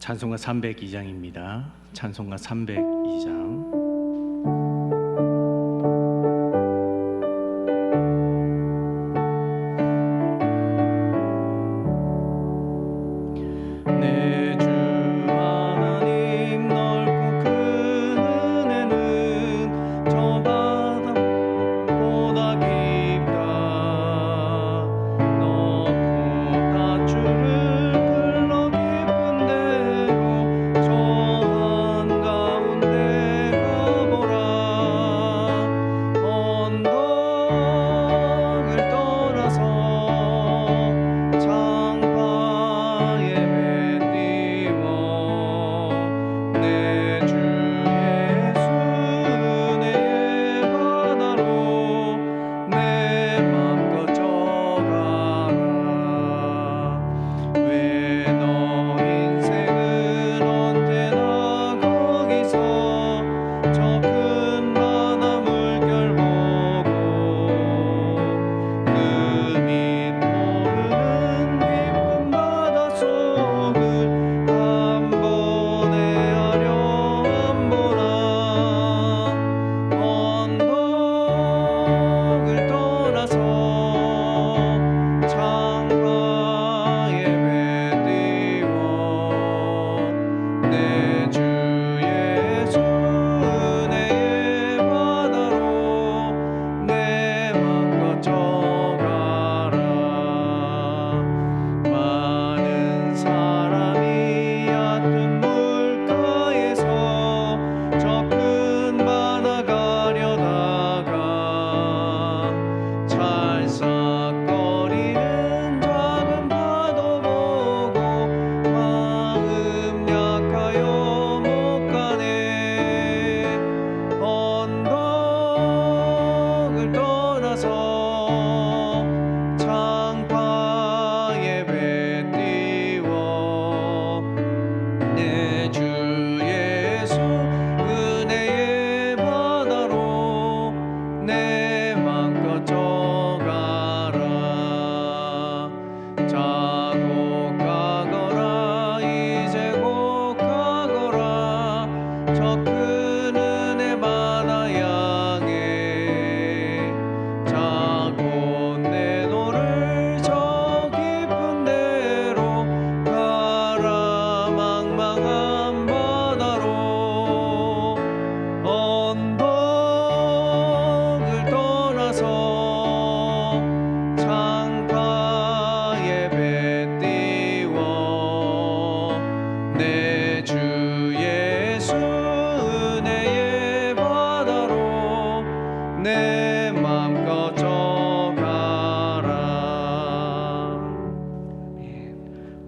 찬송가 302장입니다. 찬송가 302장.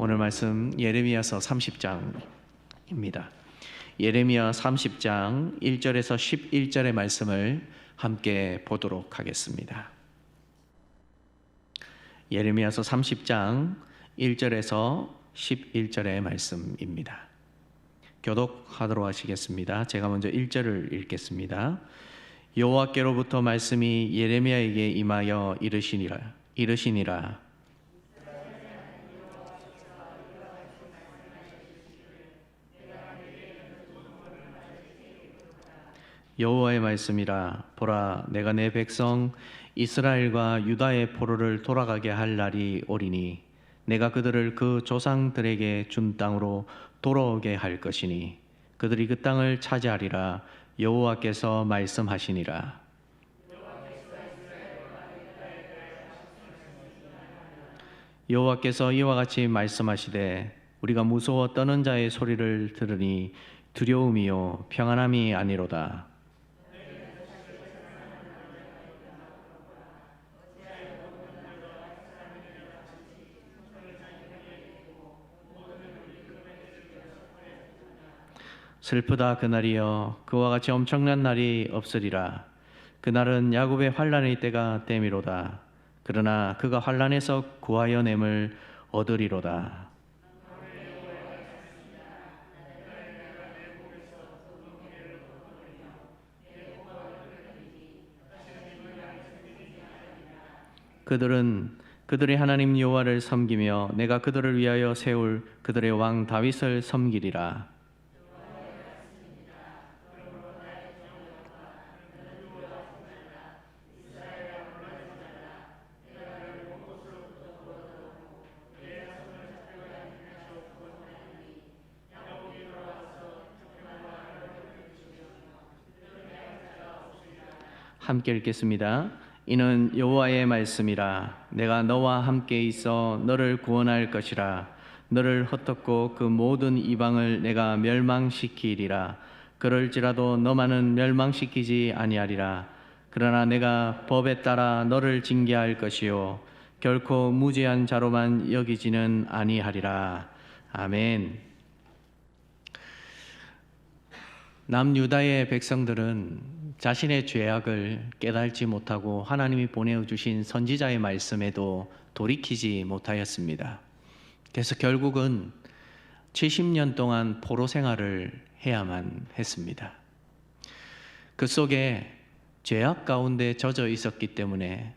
오늘 말씀 예레미야서 30장입니다. 예레미야 30장 1절에서 11절의 말씀을 함께 보도록 하겠습니다. 예레미야서 30장 1절에서 11절의 말씀입니다. 교독하도록 하시겠습니다. 제가 먼저 1절을 읽겠습니다. 여호와께로부터 말씀이 예레미야에게 임하여 이르시니라. 여호와의 말씀이라. 보라, 내가 내 백성 이스라엘과 유다의 포로를 돌아가게 할 날이 오리니 내가 그들을 그 조상들에게 준 땅으로 돌아오게 할 것이니 그들이 그 땅을 차지하리라. 여호와께서 말씀하시니라. 여호와께서 이와 같이 말씀하시되 우리가 무서워 떠는 자의 소리를 들으니 두려움이요 평안함이 아니로다. 슬프다 그날이여, 그와 같이 엄청난 날이 없으리라. 그날은 야곱의 환난의 때가 됨이로다. 그러나 그가 환난에서 구하여 냄을 얻으리로다. 그들은 그들의 하나님 여호와를 섬기며 내가 그들을 위하여 세울 그들의 왕 다윗을 섬기리라. 함께 읽겠습니다. 이는 여호와의 말씀이라. 내가 너와 함께 있어 너를 구원할 것이라. 너를 헛되고 그 모든 이방을 내가 멸망시키리라. 그럴지라도 너만은 멸망시키지 아니하리라. 그러나 내가 법에 따라 너를 징계할 것이요 결코 무죄한 자로만 여기지는 아니하리라. 아멘. 남유다의 백성들은 자신의 죄악을 깨달지 못하고 하나님이 보내주신 선지자의 말씀에도 돌이키지 못하였습니다. 그래서 결국은 70년 동안 포로 생활을 해야만 했습니다. 그 속에 죄악 가운데 젖어 있었기 때문에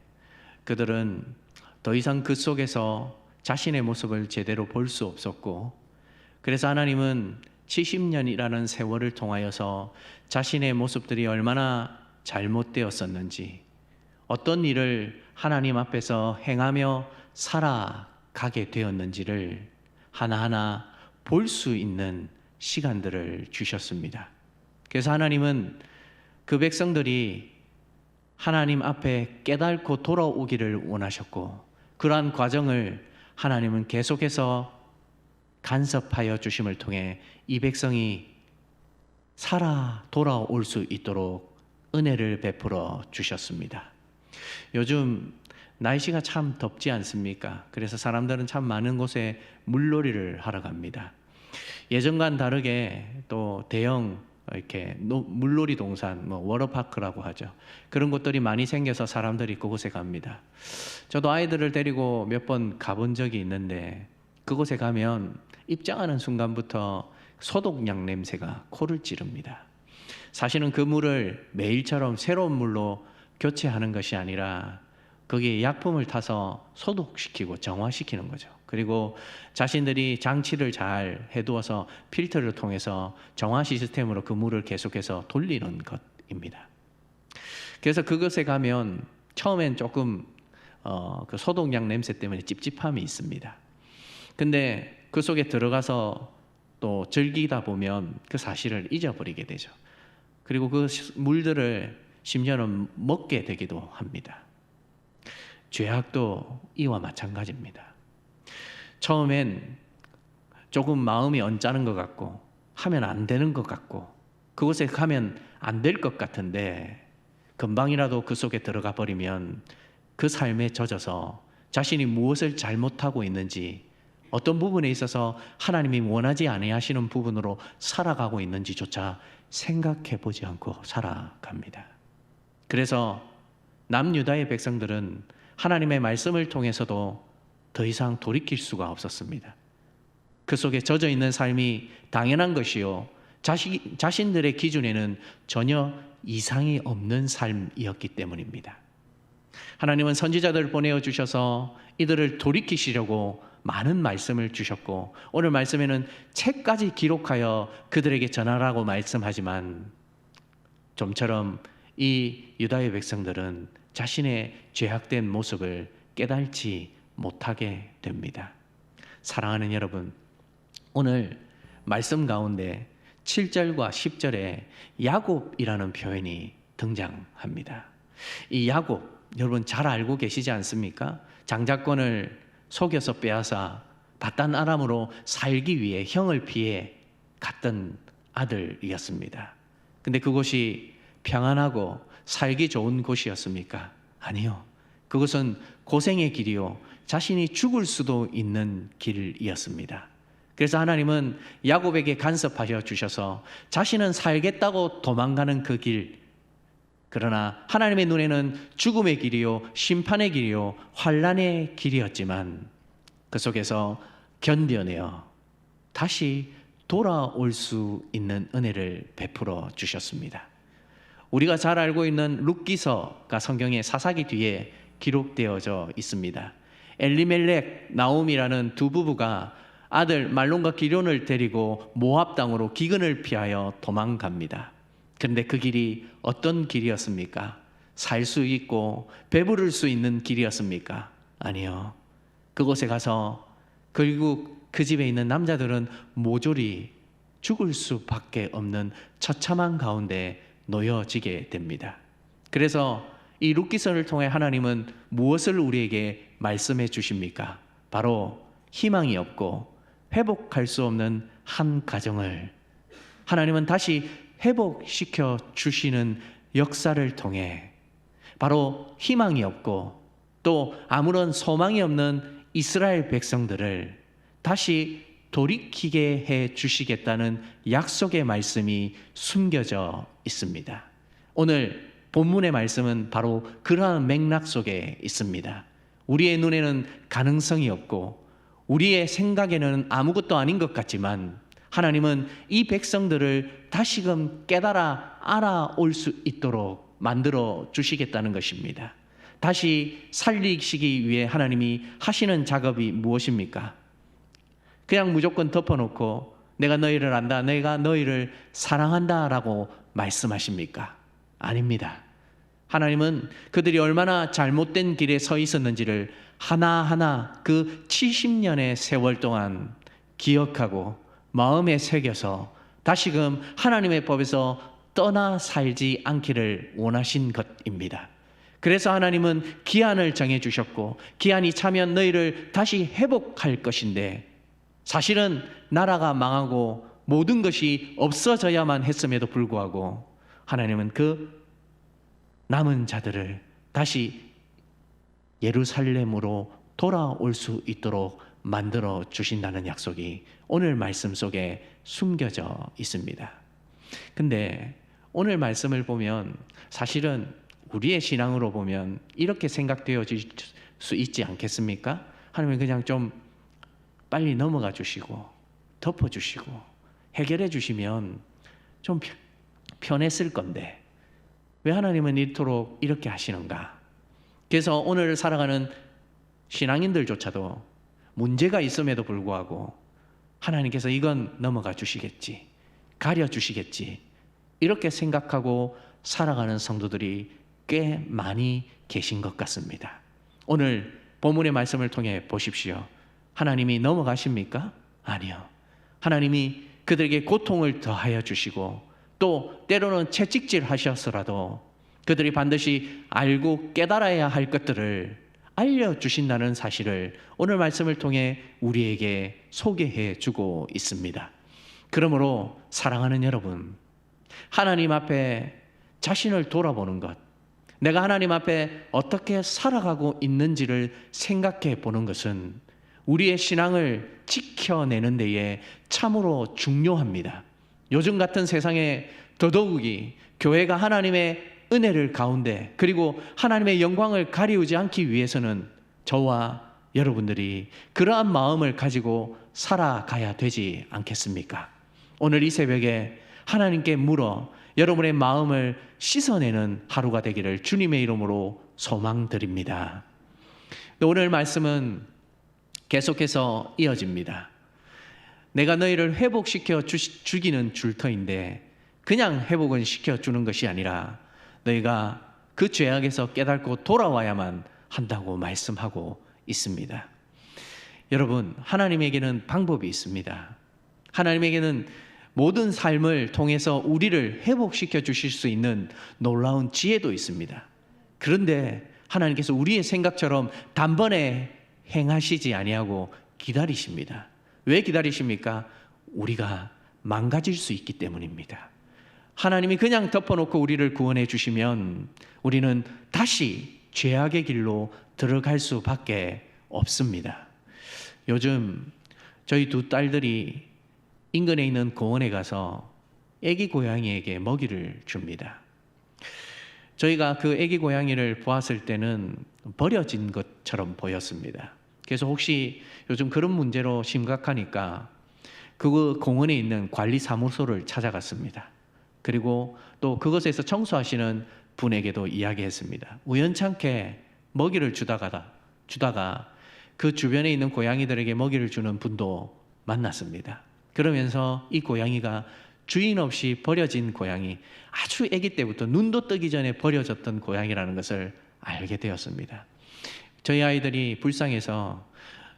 그들은 더 이상 그 속에서 자신의 모습을 제대로 볼 수 없었고, 그래서 하나님은 70년이라는 세월을 통하여서 자신의 모습들이 얼마나 잘못되었었는지, 어떤 일을 하나님 앞에서 행하며 살아가게 되었는지를 하나하나 볼 수 있는 시간들을 주셨습니다. 그래서 하나님은 그 백성들이 하나님 앞에 깨닫고 돌아오기를 원하셨고, 그러한 과정을 하나님은 계속해서 간섭하여 주심을 통해 이 백성이 살아 돌아올 수 있도록 은혜를 베풀어 주셨습니다. 요즘 날씨가 참 덥지 않습니까? 그래서 사람들은 참 많은 곳에 물놀이를 하러 갑니다. 예전과는 다르게 또 대형 이렇게 물놀이 동산, 워터파크라고 하죠. 그런 곳들이 많이 생겨서 사람들이 그곳에 갑니다. 저도 아이들을 데리고 몇 번 가본 적이 있는데, 그곳에 가면 입장하는 순간부터 소독약 냄새가 코를 찌릅니다. 사실은 그 물을 매일처럼 새로운 물로 교체하는 것이 아니라 거기에 약품을 타서 소독시키고 정화시키는 거죠. 그리고 자신들이 장치를 잘 해두어서 필터를 통해서 정화 시스템으로 그 물을 계속해서 돌리는 것입니다. 그래서 그것에 가면 처음엔 조금 그 소독약 냄새 때문에 찝찝함이 있습니다. 근데 그 속에 들어가서 또 즐기다 보면 그 사실을 잊어버리게 되죠. 그리고 그 물들을 심지어는 먹게 되기도 합니다. 죄악도 이와 마찬가지입니다. 처음엔 조금 마음이 언짢은 것 같고 하면 안 되는 것 같고 그곳에 가면 안 될 것 같은데, 금방이라도 그 속에 들어가 버리면 그 삶에 젖어서 자신이 무엇을 잘못하고 있는지, 어떤 부분에 있어서 하나님이 원하지 아니하시는 부분으로 살아가고 있는지조차 생각해 보지 않고 살아갑니다. 그래서 남유다의 백성들은 하나님의 말씀을 통해서도 더 이상 돌이킬 수가 없었습니다. 그 속에 젖어 있는 삶이 당연한 것이요, 자신들의 기준에는 전혀 이상이 없는 삶이었기 때문입니다. 하나님은 선지자들을 보내주셔서 이들을 돌이키시려고 많은 말씀을 주셨고, 오늘 말씀에는 책까지 기록하여 그들에게 전하라고 말씀하지만, 좀처럼 이 유다의 백성들은 자신의 죄악된 모습을 깨달지 못하게 됩니다. 사랑하는 여러분, 오늘 말씀 가운데 7절과 10절에 야곱이라는 표현이 등장합니다. 이 야곱, 여러분 잘 알고 계시지 않습니까? 장자권을 속여서 빼앗아 바단 아람으로 살기 위해 형을 피해 갔던 아들이었습니다. 근데 그곳이 평안하고 살기 좋은 곳이었습니까? 아니요. 그것은 고생의 길이요, 자신이 죽을 수도 있는 길이었습니다. 그래서 하나님은 야곱에게 간섭하여 주셔서 자신은 살겠다고 도망가는 그 길, 그러나 하나님의 눈에는 죽음의 길이요, 심판의 길이요, 환난의 길이었지만 그 속에서 견뎌내어 다시 돌아올 수 있는 은혜를 베풀어 주셨습니다. 우리가 잘 알고 있는 룻기서가 성경의 사사기 뒤에 기록되어져 있습니다. 엘리멜렉, 나옴이라는 두 부부가 아들 말론과 기럐을 데리고 모압 땅으로 기근을 피하여 도망갑니다. 그런데 그 길이 어떤 길이었습니까? 살 수 있고 배부를 수 있는 길이었습니까? 아니요. 그곳에 가서 결국 그 집에 있는 남자들은 모조리 죽을 수밖에 없는 처참한 가운데 놓여지게 됩니다. 그래서 이 룻기서를 통해 하나님은 무엇을 우리에게 말씀해 주십니까? 바로 희망이 없고 회복할 수 없는 한 가정을 하나님은 다시 회복시켜 주시는 역사를 통해 바로 희망이 없고 또 아무런 소망이 없는 이스라엘 백성들을 다시 돌이키게 해 주시겠다는 약속의 말씀이 숨겨져 있습니다. 오늘 본문의 말씀은 바로 그러한 맥락 속에 있습니다. 우리의 눈에는 가능성이 없고 우리의 생각에는 아무것도 아닌 것 같지만 하나님은 이 백성들을 다시금 깨달아 알아올 수 있도록 만들어 주시겠다는 것입니다. 다시 살리시기 위해 하나님이 하시는 작업이 무엇입니까? 그냥 무조건 덮어놓고 내가 너희를 안다, 내가 너희를 사랑한다 라고 말씀하십니까? 아닙니다. 하나님은 그들이 얼마나 잘못된 길에 서 있었는지를 하나하나 그 70년의 세월 동안 기억하고 마음에 새겨서 다시금 하나님의 법에서 떠나 살지 않기를 원하신 것입니다. 그래서 하나님은 기한을 정해 주셨고 기한이 차면 너희를 다시 회복할 것인데 사실은 나라가 망하고 모든 것이 없어져야만 했음에도 불구하고 하나님은 그 남은 자들을 다시 예루살렘으로 돌아올 수 있도록 만들어 주신다는 약속이 오늘 말씀 속에 숨겨져 있습니다. 근데 오늘 말씀을 보면 사실은 우리의 신앙으로 보면 이렇게 생각되어질 수 있지 않겠습니까? 하나님은 그냥 좀 빨리 넘어가 주시고 덮어 주시고 해결해 주시면 좀 편했을 건데 왜 하나님은 이토록 이렇게 하시는가? 그래서 오늘 살아가는 신앙인들조차도 문제가 있음에도 불구하고 하나님께서 이건 넘어가 주시겠지, 가려 주시겠지 이렇게 생각하고 살아가는 성도들이 꽤 많이 계신 것 같습니다. 오늘 본문의 말씀을 통해 보십시오. 하나님이 넘어가십니까? 아니요. 하나님이 그들에게 고통을 더하여 주시고 또 때로는 채찍질 하셔서라도 그들이 반드시 알고 깨달아야 할 것들을 알려주신다는 사실을 오늘 말씀을 통해 우리에게 소개해 주고 있습니다. 그러므로 사랑하는 여러분, 하나님 앞에 자신을 돌아보는 것, 내가 하나님 앞에 어떻게 살아가고 있는지를 생각해 보는 것은 우리의 신앙을 지켜내는 데에 참으로 중요합니다. 요즘 같은 세상에 더더욱이 교회가 하나님의 은혜를 가운데 그리고 하나님의 영광을 가리우지 않기 위해서는 저와 여러분들이 그러한 마음을 가지고 살아가야 되지 않겠습니까? 오늘 이 새벽에 하나님께 물어 여러분의 마음을 씻어내는 하루가 되기를 주님의 이름으로 소망드립니다. 오늘 말씀은 계속해서 이어집니다. 내가 너희를 회복시켜 주기는 줄 터인데 그냥 회복은 시켜주는 것이 아니라 너희가 그 죄악에서 깨닫고 돌아와야만 한다고 말씀하고 있습니다. 여러분, 하나님에게는 방법이 있습니다. 하나님에게는 모든 삶을 통해서 우리를 회복시켜 주실 수 있는 놀라운 지혜도 있습니다. 그런데 하나님께서 우리의 생각처럼 단번에 행하시지 아니하고 기다리십니다. 왜 기다리십니까? 우리가 망가질 수 있기 때문입니다. 하나님이 그냥 덮어놓고 우리를 구원해 주시면 우리는 다시 죄악의 길로 들어갈 수밖에 없습니다. 요즘 저희 두 딸들이 인근에 있는 공원에 가서 애기 고양이에게 먹이를 줍니다. 저희가 그 애기 고양이를 보았을 때는 버려진 것처럼 보였습니다. 그래서 혹시 요즘 그런 문제로 심각하니까 그 공원에 있는 관리사무소를 찾아갔습니다. 그리고 또 그것에서 청소하시는 분에게도 이야기했습니다. 우연찮게 먹이를 주다가 그 주변에 있는 고양이들에게 먹이를 주는 분도 만났습니다. 그러면서 이 고양이가 주인 없이 버려진 고양이, 아주 아기 때부터 눈도 뜨기 전에 버려졌던 고양이라는 것을 알게 되었습니다. 저희 아이들이 불쌍해서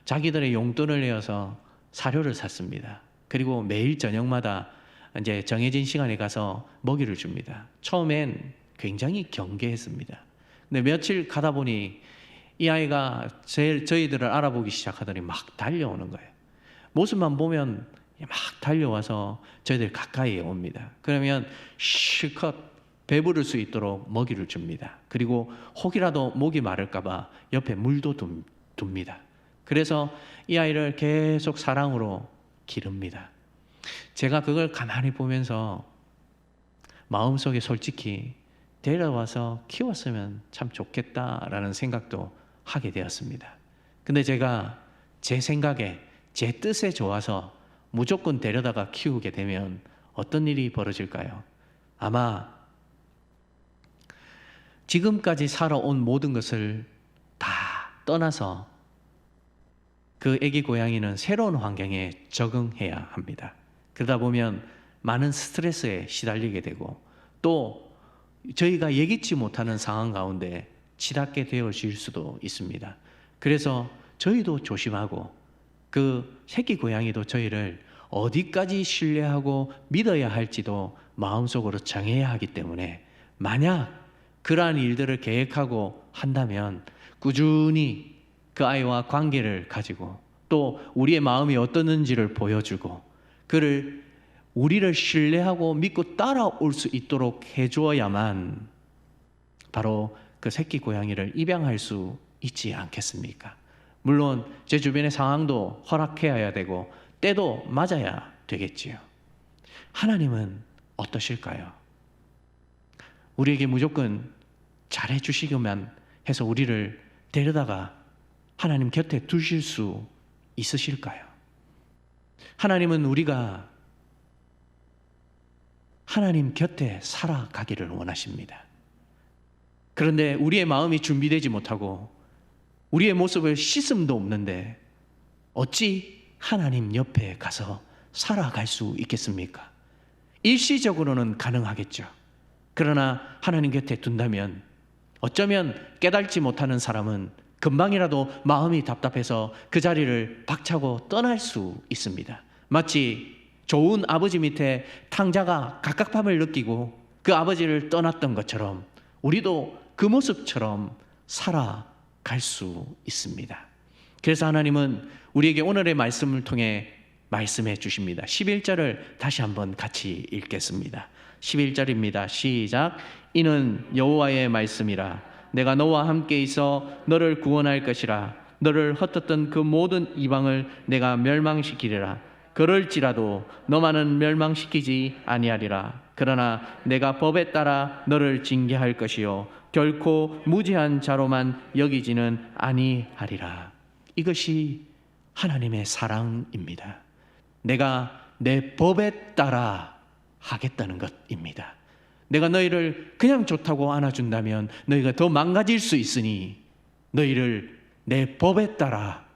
자기들의 용돈을 내어서 사료를 샀습니다. 그리고 매일 저녁마다 이제 정해진 시간에 가서 먹이를 줍니다. 처음엔 굉장히 경계했습니다. 근데 며칠 가다 보니 이 아이가 저희들을 알아보기 시작하더니 막 달려오는 거예요. 모습만 보면 막 달려와서 저희들 가까이에 옵니다. 그러면 실컷 배부를 수 있도록 먹이를 줍니다. 그리고 혹이라도 목이 마를까 봐 옆에 물도 둡니다. 그래서 이 아이를 계속 사랑으로 기릅니다. 제가 그걸 가만히 보면서 마음속에 솔직히 데려와서 키웠으면 참 좋겠다라는 생각도 하게 되었습니다. 근데 제가 제 생각에 제 뜻에 좋아서 무조건 데려다가 키우게 되면 어떤 일이 벌어질까요? 아마 지금까지 살아온 모든 것을 다 떠나서 그 아기 고양이는 새로운 환경에 적응해야 합니다. 그러다 보면 많은 스트레스에 시달리게 되고 또 저희가 예기치 못하는 상황 가운데 치닫게 되어질 수도 있습니다. 그래서 저희도 조심하고 그 새끼 고양이도 저희를 어디까지 신뢰하고 믿어야 할지도 마음속으로 정해야 하기 때문에 만약 그러한 일들을 계획하고 한다면 꾸준히 그 아이와 관계를 가지고 또 우리의 마음이 어떠는지를 보여주고 그를 우리를 신뢰하고 믿고 따라올 수 있도록 해주어야만 바로 그 새끼 고양이를 입양할 수 있지 않겠습니까? 물론 제 주변의 상황도 허락해야 되고 때도 맞아야 되겠지요. 하나님은 어떠실까요? 우리에게 무조건 잘해 주시기만 해서 우리를 데려다가 하나님 곁에 두실 수 있으실까요? 하나님은 우리가 하나님 곁에 살아가기를 원하십니다. 그런데 우리의 마음이 준비되지 못하고 우리의 모습을 씻음도 없는데 어찌 하나님 옆에 가서 살아갈 수 있겠습니까? 일시적으로는 가능하겠죠. 그러나 하나님 곁에 둔다면 어쩌면 깨달지 못하는 사람은 금방이라도 마음이 답답해서 그 자리를 박차고 떠날 수 있습니다. 마치 좋은 아버지 밑에 탕자가 갑갑함을 느끼고 그 아버지를 떠났던 것처럼 우리도 그 모습처럼 살아갈 수 있습니다. 그래서 하나님은 우리에게 오늘의 말씀을 통해 말씀해 주십니다. 11절을 다시 한번 같이 읽겠습니다. 11절입니다. 시작. 이는 여호와의 말씀이라. 내가 너와 함께 있어 너를 구원할 것이라. 너를 흩었던 그 모든 이방을 내가 멸망시키리라. 그럴지라도 너만은 멸망시키지 아니하리라. 그러나 내가 법에 따라 너를 징계할 것이요 결코 무죄한 자로만 여기지는 아니하리라. 이것이 하나님의 사랑입니다. 내가 내 법에 따라 하겠다는 것입니다. 내가 너희를 그냥 좋다고 안아준다면 너희가 더 망가질 수 있으니 너희를 내 법에 따라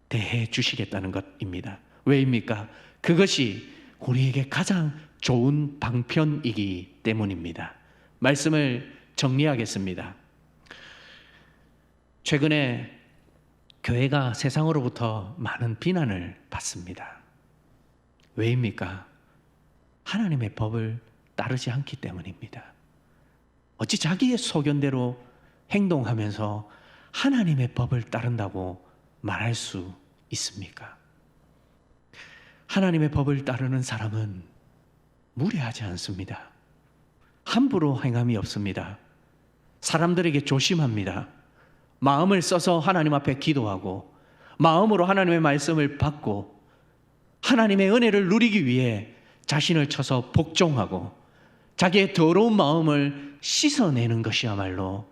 대해 주시겠다는 것입니다. 왜입니까? 그것이 우리에게 가장 좋은 방편이기 때문입니다. 말씀을 정리하겠습니다. 최근에 교회가 세상으로부터 많은 비난을 받습니다. 왜입니까? 하나님의 법을 따르지 않기 때문입니다. 어찌 자기의 소견대로 행동하면서 하나님의 법을 따른다고 말할 수 있습니까? 하나님의 법을 따르는 사람은 무례하지 않습니다. 함부로 행함이 없습니다. 사람들에게 조심합니다. 마음을 써서 하나님 앞에 기도하고 마음으로 하나님의 말씀을 받고 하나님의 은혜를 누리기 위해 자신을 쳐서 복종하고 자기의 더러운 마음을 씻어내는 것이야말로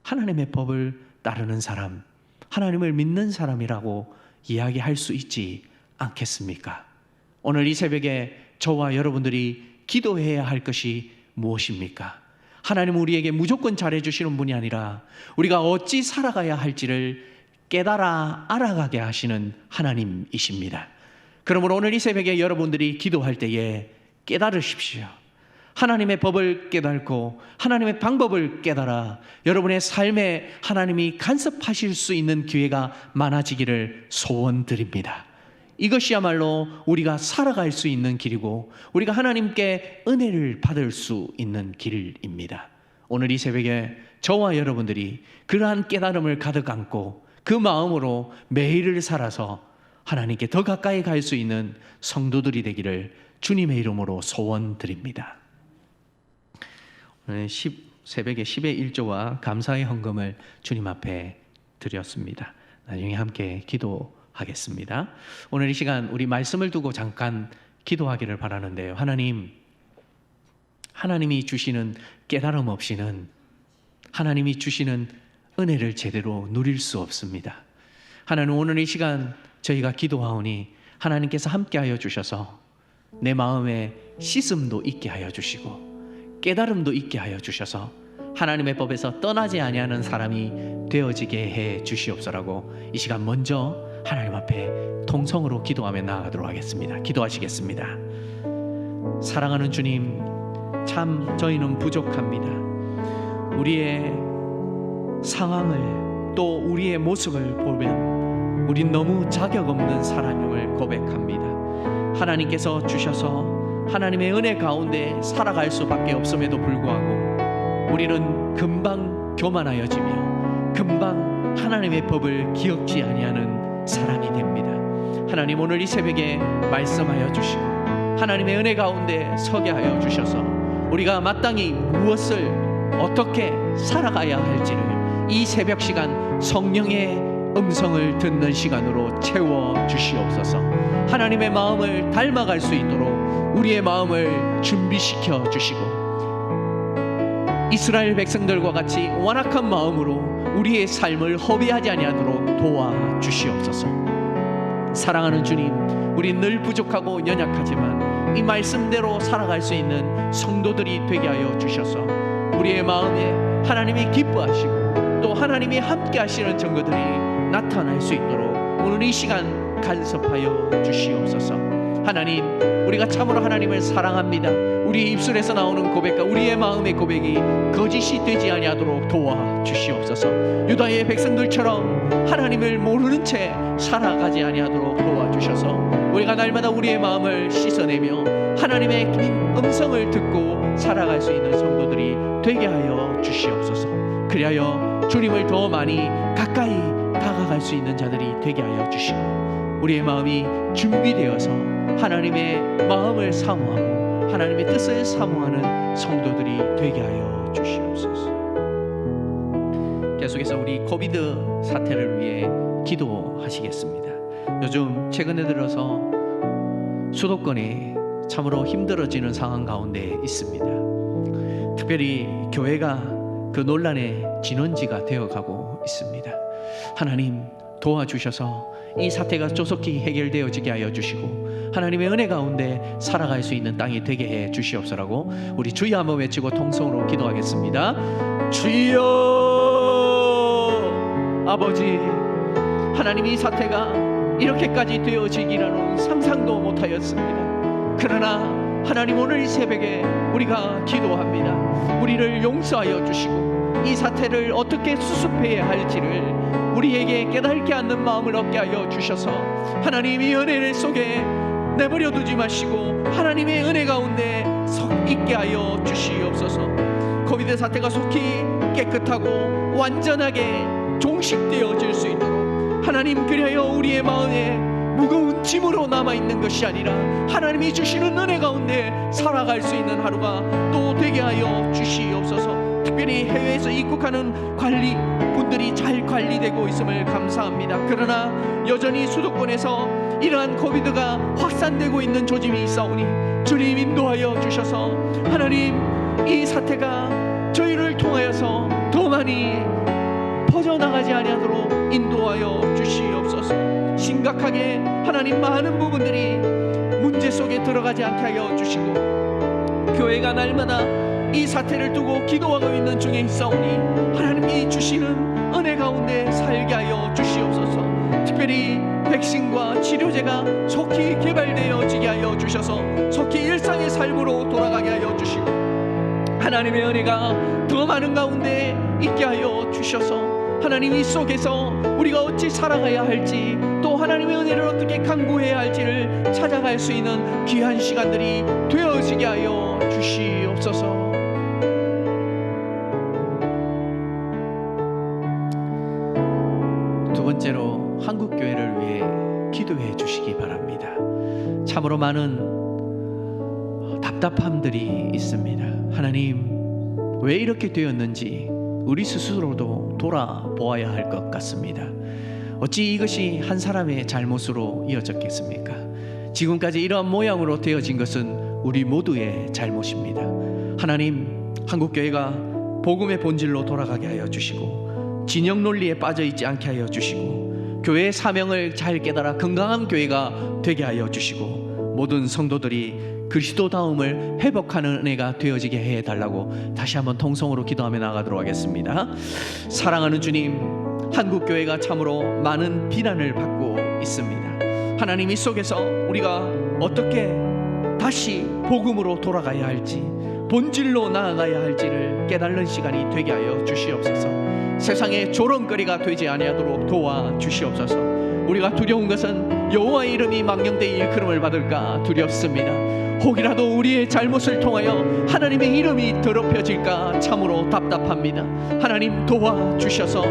하나님의 법을 따르는 사람, 하나님을 믿는 사람이라고 이야기할 수 있지 않겠습니까? 오늘 이 새벽에 저와 여러분들이 기도해야 할 것이 무엇입니까? 하나님은 우리에게 무조건 잘해주시는 분이 아니라 우리가 어찌 살아가야 할지를 깨달아 알아가게 하시는 하나님이십니다. 그러므로 오늘 이 새벽에 여러분들이 기도할 때에 깨달으십시오. 하나님의 법을 깨닫고 하나님의 방법을 깨달아 여러분의 삶에 하나님이 간섭하실 수 있는 기회가 많아지기를 소원드립니다. 이것이야말로 우리가 살아갈 수 있는 길이고 우리가 하나님께 은혜를 받을 수 있는 길입니다. 오늘 이 새벽에 저와 여러분들이 그러한 깨달음을 가득 안고 그 마음으로 매일을 살아서 하나님께 더 가까이 갈 수 있는 성도들이 되기를 주님의 이름으로 소원드립니다. 오늘 새벽에 10의 1조와 감사의 헌금을 주님 앞에 드렸습니다. 나중에 함께 기도하겠습니다. 오늘 이 시간 우리 말씀을 두고 잠깐 기도하기를 바라는데요. 하나님이 주시는 깨달음 없이는 하나님이 주시는 은혜를 제대로 누릴 수 없습니다. 하나님, 오늘 이 시간 저희가 기도하오니 하나님께서 함께하여 주셔서 내 마음에 씻음도 있게 하여 주시고 깨달음도 있게 하여 주셔서 하나님의 법에서 떠나지 아니하는 사람이 되어지게 해 주시옵소라고 이 시간 먼저 하나님 앞에 통성으로 기도하며 나아가도록 하겠습니다. 기도하시겠습니다. 사랑하는 주님, 참 저희는 부족합니다. 우리의 상황을 또 우리의 모습을 보면 우린 너무 자격 없는 사람임을 고백합니다. 하나님께서 주셔서 하나님의 은혜 가운데 살아갈 수밖에 없음에도 불구하고 우리는 금방 교만하여지며 금방 하나님의 법을 기억지 아니하는 사람이 됩니다. 하나님, 오늘 이 새벽에 말씀하여 주시고 하나님의 은혜 가운데 서게 하여 주셔서 우리가 마땅히 무엇을 어떻게 살아가야 할지를 이 새벽 시간 성령의 음성을 듣는 시간으로 채워 주시옵소서. 하나님의 마음을 닮아갈 수 있도록 우리의 마음을 준비시켜 주시고 이스라엘 백성들과 같이 완악한 마음으로 우리의 삶을 허비하지 아니하도록 도와 주시옵소서. 사랑하는 주님, 우린 늘 부족하고 연약하지만 이 말씀대로 살아갈 수 있는 성도들이 되게 하여 주셔서 우리의 마음에 하나님이 기뻐하시고 또 하나님이 함께 하시는 증거들이 나타날 수 있도록 오늘 이 시간 간섭하여 주시옵소서. 하나님, 우리가 참으로 하나님을 사랑합니다. 우리의 입술에서 나오는 고백과 우리의 마음의 고백이 거짓이 되지 아니하도록 도와 주시옵소서. 유다의 백성들처럼 하나님을 모르는 채 살아가지 아니하도록 도와 주셔서 우리가 날마다 우리의 마음을 씻어내며 하나님의 음성을 듣고 살아갈 수 있는 성도들이 되게 하여 주시옵소서. 그리하여 주님을 더 많이 가까이 다가갈 수 있는 자들이 되게 하여 주시고 우리의 마음이 준비되어서 하나님의 마음을 사모하고 하나님의 뜻을 사모하는 성도들이 되게 하여 주시옵소서. 계속해서 우리 코비드 사태를 위해 기도하시겠습니다. 요즘 최근에 들어서 수도권이 참으로 힘들어지는 상황 가운데 있습니다. 특별히 교회가 그 논란의 진원지가 되어가고 있습니다. 하나님, 도와주셔서 이 사태가 조속히 해결되어지게 하여 주시고 하나님의 은혜 가운데 살아갈 수 있는 땅이 되게 해 주시옵소라고 우리 주여 한번 외치고 통성으로 기도하겠습니다. 주여, 아버지, 하나님, 이 사태가 이렇게까지 되어지기라는 상상도 못하였습니다. 그러나 하나님, 오늘 이 새벽에 우리가 기도합니다. 우리를 용서하여 주시고 이 사태를 어떻게 수습해야 할지를 우리에게 깨닫게 하는 마음을 얻게 하여 주셔서 하나님, 이 은혜 속에 내버려 두지 마시고 하나님의 은혜 가운데 석 있게 하여 주시옵소서. 코비드 사태가 속히 깨끗하고 완전하게 종식되어질 수 있도록 하나님, 그리하여 우리의 마음에 무거운 짐으로 남아있는 것이 아니라 하나님이 주시는 은혜 가운데 살아갈 수 있는 하루가 또 되게 하여 주시옵소서. 특별히 해외에서 입국하는 관리분들이 잘 관리되고 있음을 감사합니다. 그러나 여전히 수도권에서 이러한 코비드가 확산되고 있는 조짐이 있사오니 주님, 인도하여 주셔서 하나님, 이 사태가 저희를 통하여서 더 많이 퍼져나가지 아니하도록 인도하여 주시옵소서. 심각하게 하나님, 많은 부분들이 문제 속에 들어가지 않게 하여 주시고 교회가 날마다 이 사태를 두고 기도하고 있는 중에 있사오니 하나님이 주시는 은혜 가운데 살게 하여 주시옵소서. 백신과 치료제가 속히 개발되어지게 하여 주셔서 속히 일상의 삶으로 돌아가게 하여 주시고, 하나님의 은혜가 더 많은 가운데 있게 하여 주셔서 하나님 이 속에서 우리가 어찌 살아가야 할지, 또 하나님의 은혜를 어떻게 간구해야 할지를 찾아갈 수 있는 귀한 시간들이 되어지게 하여 주시옵소서. 두 번째로 한국교회를 위해 기도해 주시기 바랍니다. 참으로 많은 답답함들이 있습니다. 하나님, 왜 이렇게 되었는지 우리 스스로도 돌아보아야 할 것 같습니다. 어찌 이것이 한 사람의 잘못으로 이어졌겠습니까? 지금까지 이러한 모양으로 되어진 것은 우리 모두의 잘못입니다. 하나님, 한국교회가 복음의 본질로 돌아가게 하여 주시고, 진영 논리에 빠져있지 않게 하여 주시고, 교회의 사명을 잘 깨달아 건강한 교회가 되게 하여 주시고, 모든 성도들이 그리스도다움을 회복하는 은혜가 되어지게 해달라고 다시 한번 통성으로 기도하며 나가도록 하겠습니다. 사랑하는 주님, 한국교회가 참으로 많은 비난을 받고 있습니다. 하나님, 이 속에서 우리가 어떻게 다시 복음으로 돌아가야 할지, 본질로 나아가야 할지를 깨달는 시간이 되게 하여 주시옵소서. 세상의 조롱거리가 되지 아니하도록 도와주시옵소서. 우리가 두려운 것은 여호와의 이름이 망령되이 일컬음을 받을까 두렵습니다. 혹이라도 우리의 잘못을 통하여 하나님의 이름이 더럽혀질까 참으로 답답합니다. 하나님, 도와주셔서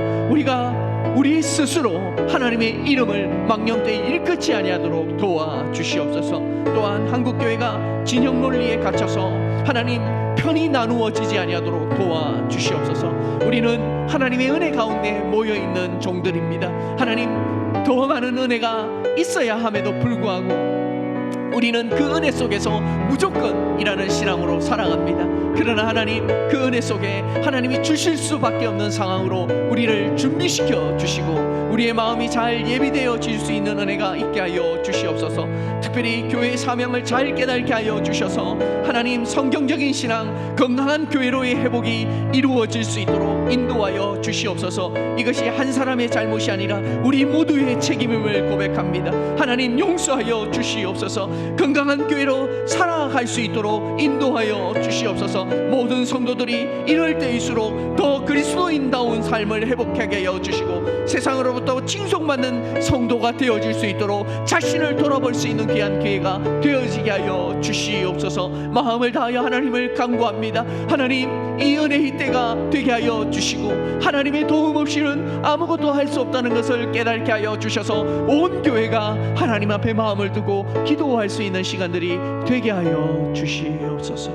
우리 스스로 하나님의 이름을 망령되이 일컫지 아니하도록 도와주시옵소서. 또한 한국교회가 진영 논리에 갇혀서 하나님 편이 나누어지지 아니하도록 도와주시옵소서. 우리는 하나님의 은혜 가운데 모여있는 종들입니다. 하나님, 더 많은 은혜가 있어야 함에도 불구하고 우리는 그 은혜 속에서 무조건이라는 신앙으로 살아갑니다. 그러나 하나님, 그 은혜 속에 하나님이 주실 수밖에 없는 상황으로 우리를 준비시켜 주시고, 우리의 마음이 잘 예비되어질 수 있는 은혜가 있게 하여 주시옵소서. 특별히 교회의 사명을 잘 깨닫게 하여 주셔서 하나님, 성경적인 신앙, 건강한 교회로의 회복이 이루어질 수 있도록 인도하여 주시옵소서. 이것이 한 사람의 잘못이 아니라 우리 모두의 책임임을 고백합니다. 하나님, 용서하여 주시옵소서. 건강한 교회로 살아갈 수 있도록 인도하여 주시옵소서. 모든 성도들이 이럴 때일수록 더 그리스도인다운 삶을 회복하게 하여 주시고, 세상으로부터 칭송받는 성도가 되어질 수 있도록 자신을 돌아볼 수 있는 귀한 기회가 되어지게 하여 주시옵소서. 마음을 다하여 하나님을 간구합니다. 하나님, 이 은혜의 때가 되게 하여 주시고, 하나님의 도움 없이는 아무것도 할 수 없다는 것을 깨닫게 하여 주셔서 온 교회가 하나님 앞에 마음을 두고 기도할 수 있는 시간들이 되게 하여 주시옵소서.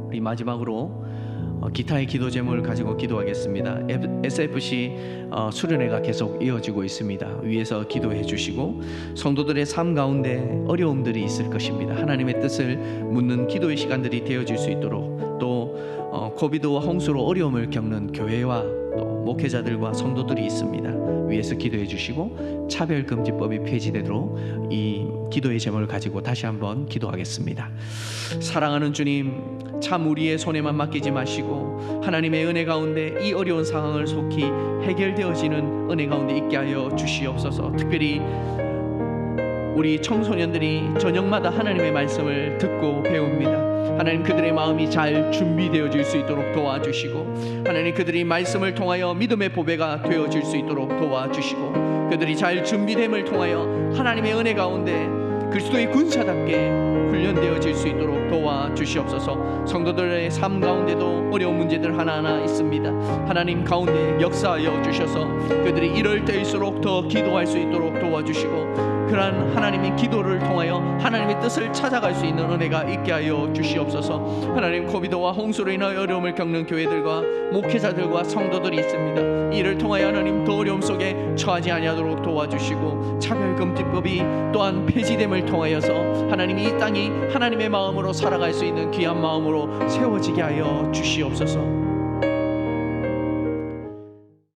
우리 마지막으로 기타의 기도 제목을 가지고 기도하겠습니다. SFC 수련회가 계속 이어지고 있습니다. 위에서 기도해 주시고, 성도들의 삶 가운데 어려움들이 있을 것입니다. 하나님의 뜻을 묻는 기도의 시간들이 되어질 수 있도록, 또 코비드와 홍수로 어려움을 겪는 교회와 또 목회자들과 성도들이 있습니다. 위에서 기도해 주시고, 차별금지법이 폐지되도록 이 기도의 제목을 가지고 다시 한번 기도하겠습니다. 사랑하는 주님, 참 우리의 손에만 맡기지 마시고 하나님의 은혜 가운데 이 어려운 상황을 속히 해결되어지는 은혜 가운데 있게 하여 주시옵소서. 특별히 우리 청소년들이 저녁마다 하나님의 말씀을 듣고 배웁니다. 하나님, 그들의 마음이 잘 준비되어질 수 있도록 도와주시고, 하나님, 그들이 말씀을 통하여 믿음의 보배가 되어질 수 있도록 도와주시고, 그들이 잘 준비됨을 통하여 하나님의 은혜 가운데 그리스도의 군사답게 훈련되어질 수 있도록 도와주시옵소서. 성도들의 삶 가운데도 어려운 문제들 하나하나 있습니다. 하나님 가운데 역사하여 주셔서 그들이 이럴 때일수록 더 기도할 수 있도록 도와주시고, 그러한 하나님의 기도를 통하여 하나님의 뜻을 찾아갈 수 있는 은혜가 있게 하여 주시옵소서. 하나님, 코비드와 홍수로 인하여 어려움을 겪는 교회들과 목회자들과 성도들이 있습니다. 이를 통하여 하나님 더 어려움 속에 처하지 아니하도록 도와주시고, 차별금지법이 또한 폐지됨을 통하여서 하나님이 이 땅이 하나님의 마음으로 살아갈 수 있는 귀한 마음으로 세워지게 하여 주시옵소서.